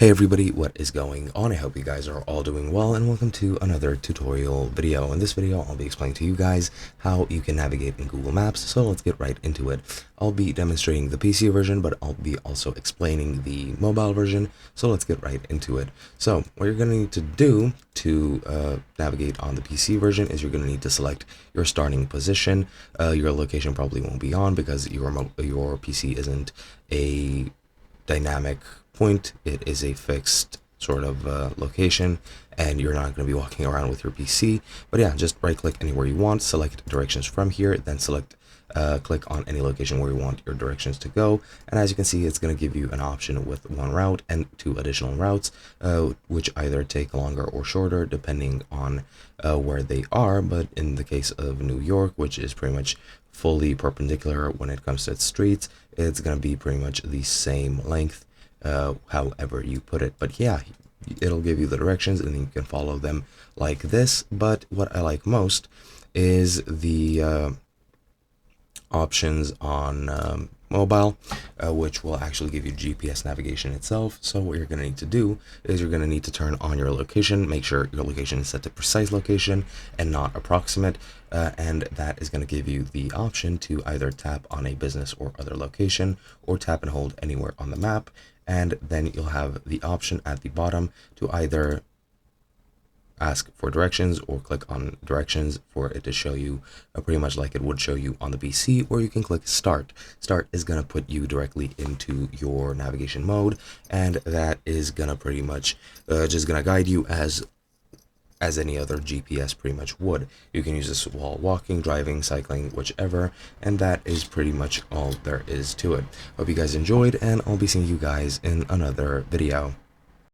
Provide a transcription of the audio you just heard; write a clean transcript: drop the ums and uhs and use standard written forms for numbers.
Hey everybody, what is going on? I hope you guys are all doing well, and welcome to another tutorial video. In this video, I'll be explaining to you guys how you can navigate in Google Maps, so let's get right into it. I'll be demonstrating the PC version, but I'll be also explaining the mobile version, so let's get right into it. So what you're going to need to do to navigate on the PC version is you're going to need to select your starting position. Your location probably won't be on because your PC isn't a dynamic point. It is a fixed sort of location, and you're not going to be walking around with your PC. But yeah, just right click anywhere you want, select directions from here, then click on any location where you want your directions to go, and as you can see, it's going to give you an option with one route and two additional routes, which either take longer or shorter depending on where they are. But in the case of New York, which is pretty much fully perpendicular when it comes to its streets, it's going to be pretty much the same length, however you put it. But yeah, it'll give you the directions and then you can follow them like this. But what I like most is the options on mobile, which will actually give you GPS navigation itself. So what you're going to need to do is you're going to need to turn on your location, make sure your location is set to precise location and not approximate, and that is going to give you the option to either tap on a business or other location, or tap and hold anywhere on the map, and then you'll have the option at the bottom to either ask for directions or click on directions for it to show you pretty much like it would show you on the PC, or you can click start. Start is going to put you directly into your navigation mode, and that is going to pretty much just going to guide you as any other GPS pretty much would. You can use this while walking, driving, cycling, whichever, and that is pretty much all there is to it. Hope you guys enjoyed, and I'll be seeing you guys in another video.